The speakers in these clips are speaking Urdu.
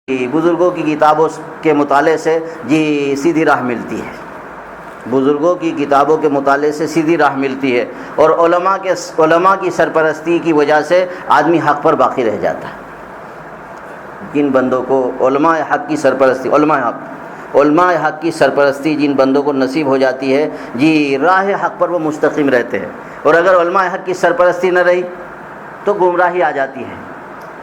بزرگوں کی کتابوں کے مطالعے سے جی سیدھی راہ ملتی ہے، بزرگوں کی کتابوں کے مطالعے سے سیدھی راہ ملتی ہے، اور علماء کی سرپرستی کی وجہ سے آدمی حق پر باقی رہ جاتا ہے۔ جن بندوں کو علماء حق کی سرپرستی علماء حق کی سرپرستی جن بندوں کو نصیب ہو جاتی ہے جی راہ حق پر وہ مستقیم رہتے ہیں، اور اگر علماء حق کی سرپرستی نہ رہی تو گمراہی آ جاتی ہے۔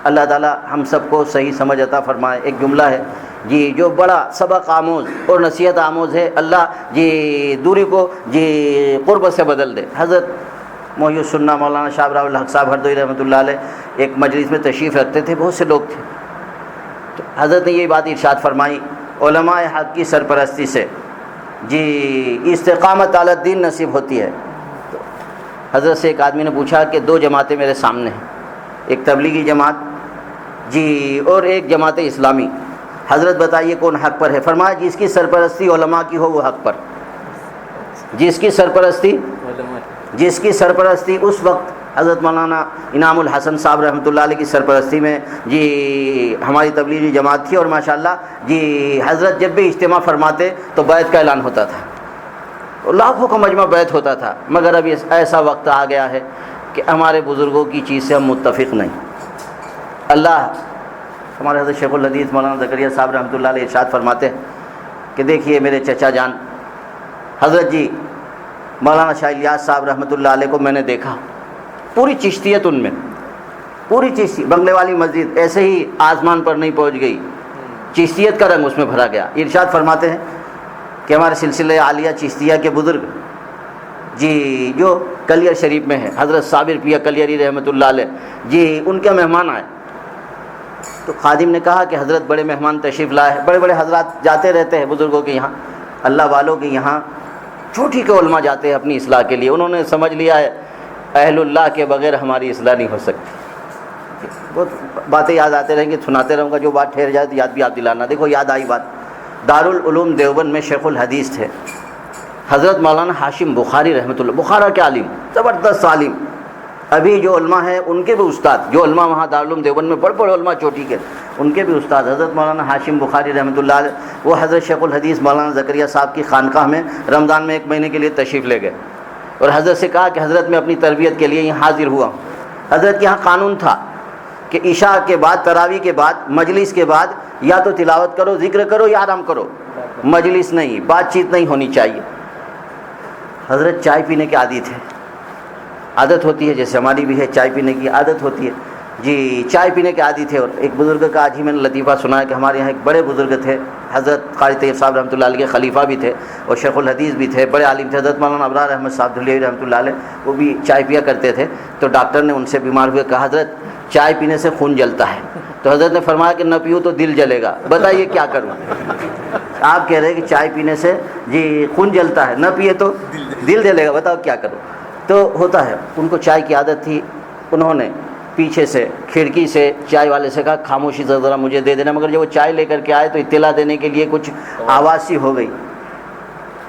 اللہ تعالی ہم سب کو صحیح سمجھ عطا فرمائے۔ ایک جملہ ہے جی جو بڑا سبق آموز اور نصیحت آموز ہے، اللہ جی دوری کو جی قرب سے بدل دے۔ حضرت محی السنہ مولانا شاہ ابراہیم الحق صاحب ہردوئی رحمۃ اللہ علیہ ایک مجلس میں تشریف رکھتے تھے، بہت سے لوگ تھے، تو حضرت نے یہ بات ارشاد فرمائی، علماء حق کی سرپرستی سے جی استقامت علی الدین نصیب ہوتی ہے۔ تو حضرت سے ایک آدمی نے پوچھا کہ دو جماعتیں میرے سامنے ہیں، ایک تبلیغی جماعت جی اور ایک جماعت اسلامی، حضرت بتائیے کون حق پر ہے؟ فرمایا جس کی سرپرستی علماء کی ہو وہ حق پر، جس کی سرپرستی اس وقت حضرت مولانا انعام الحسن صاحب رحمۃ اللہ علیہ کی سرپرستی میں جی ہماری تبلیغی جماعت تھی، اور ماشاءاللہ جی حضرت جب بھی اجتماع فرماتے تو بیعت کا اعلان ہوتا تھا، لاکھوں کا مجمع بیعت ہوتا تھا، مگر اب ایسا وقت آ گیا ہے کہ ہمارے بزرگوں کی چیز سے ہم متفق نہیں۔ اللہ ہمارے حضرت شیخ الحدیث مولانا زکریا صاحب رحمۃ اللہ علیہ ارشاد فرماتے ہیں کہ دیکھیے میرے چچا جان حضرت جی مولانا شاہ الیاس صاحب رحمۃ اللہ علیہ کو میں نے دیکھا، پوری چشتیت ان میں، پوری چشتی بنگلے والی مسجد ایسے ہی آسمان پر نہیں پہنچ گئی، چشتیت کا رنگ اس میں بھرا گیا۔ ارشاد فرماتے ہیں کہ ہمارے سلسلہ عالیہ چشتیہ کے بزرگ جی جو کلیر شریف میں ہے، حضرت صابر پیا کلیری رحمۃ اللہ علیہ جی ان کے مہمان آئے، تو خادم نے کہا کہ حضرت بڑے مہمان تشریف لائے ہیں، بڑے بڑے حضرات جاتے رہتے ہیں بزرگوں کے یہاں، اللہ والوں کے یہاں چھوٹی کے علماء جاتے ہیں اپنی اصلاح کے لیے، انہوں نے سمجھ لیا ہے اہل اللہ کے بغیر ہماری اصلاح نہیں ہو سکتی۔ بہت باتیں یاد آتے رہیں گے، سناتے رہوں گا، جو بات ٹھہر جائے تو یاد بھی آپ دلانا۔ دیکھو یاد آئی بات، دارالعلوم دیوبند میں شیخ الحدیث تھے حضرت مولانا ہاشم بخاری رحمۃ اللہ، بخارا کے عالم، زبردست عالم، ابھی جو علماء ہیں ان کے بھی استاد، جو علماء وہاں دارالعلوم دیوبند میں بڑے بڑے علماء چوٹی کے، ان کے بھی استاد حضرت مولانا ہاشم بخاری رحمۃ اللہ علیہ، وہ حضرت شیخ الحدیث مولانا زکریا صاحب کی خانقاہ میں رمضان میں 1 مہینے کے لیے تشریف لے گئے، اور حضرت سے کہا کہ حضرت میں اپنی تربیت کے لیے یہاں حاضر ہوا ہوں۔ حضرت کے یہاں قانون تھا کہ عشاء کے بعد، تراویح کے بعد، مجلس کے بعد یا تو تلاوت کرو، ذکر کرو یا آرام کرو، مجلس نہیں، بات چیت نہیں ہونی چاہیے۔ حضرت چائے پینے کے عادی تھے، عادت ہوتی ہے جیسے ہماری بھی ہے، چائے پینے کی عادت ہوتی ہے جی، چائے پینے کے عادی تھے۔ اور ایک بزرگ کا آج ہی میں نے لطیفہ سنا ہے کہ ہمارے یہاں ایک بڑے بزرگ تھے، حضرت قاری طیب صاحب رحمۃ اللہ علیہ کے خلیفہ بھی تھے اور شیخ الحدیث بھی تھے، بڑے عالم تھے، حضرت مولانا ابرار احمد صاحب دھلیوی رحمۃ اللہ علیہ، وہ بھی چائے پیا کرتے تھے۔ تو ڈاکٹر نے ان سے بیمار ہوئے کہا حضرت چائے پینے سے خون جلتا ہے، تو حضرت نے فرمایا کہ نہ پیوں تو دل جلے گا، بتائیے کیا کروں؟ آپ کہہ رہے ہیں کہ چائے پینے سے جی خون جلتا ہے، نہ پیے تو دل جلے گا، بتاؤ کیا کروں؟ تو ہوتا ہے، ان کو چائے کی عادت تھی، انہوں نے پیچھے سے کھڑکی سے چائے والے سے کہا خاموشی سے ذرا مجھے دے دینا، مگر جب وہ چائے لے کر کے آئے تو اطلاع دینے کے لیے کچھ آواز سی ہو گئی۔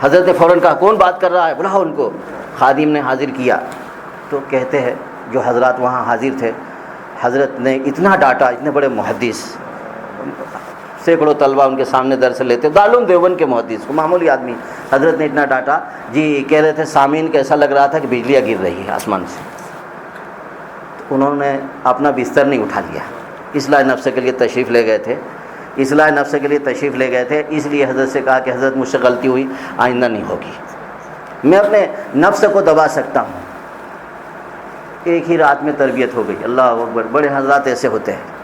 حضرت نے فوراً کہا کون بات کر رہا ہے، بلاؤ ان کو۔ خادم نے حاضر کیا تو کہتے ہیں جو حضرات وہاں حاضر تھے، حضرت نے اتنا ڈانٹا، اتنے بڑے محدث، سینکڑوں طلبہ ان کے سامنے درس لیتے، دارالعلوم دیوبند کے محدث، معمولی آدمی، حضرت نے اتنا ڈانٹا جی، کہہ رہے تھے سامعین کو ایسا لگ رہا تھا کہ بجلیاں گر رہی ہے آسمان سے۔ تو انہوں نے اپنا بستر نہیں اٹھا لیا، اصلاح نفس کے لیے تشریف لے گئے تھے، اصلاح نفس کے لیے تشریف لے گئے تھے، اس لیے حضرت سے کہا کہ حضرت مجھ سے غلطی ہوئی، آئندہ نہیں ہوگی، میں اپنے نفس کو دبا سکتا ہوں۔ ایک ہی رات میں تربیت ہو گئی، اللہ اکبر، بڑے حضرات ایسے ہوتے ہیں۔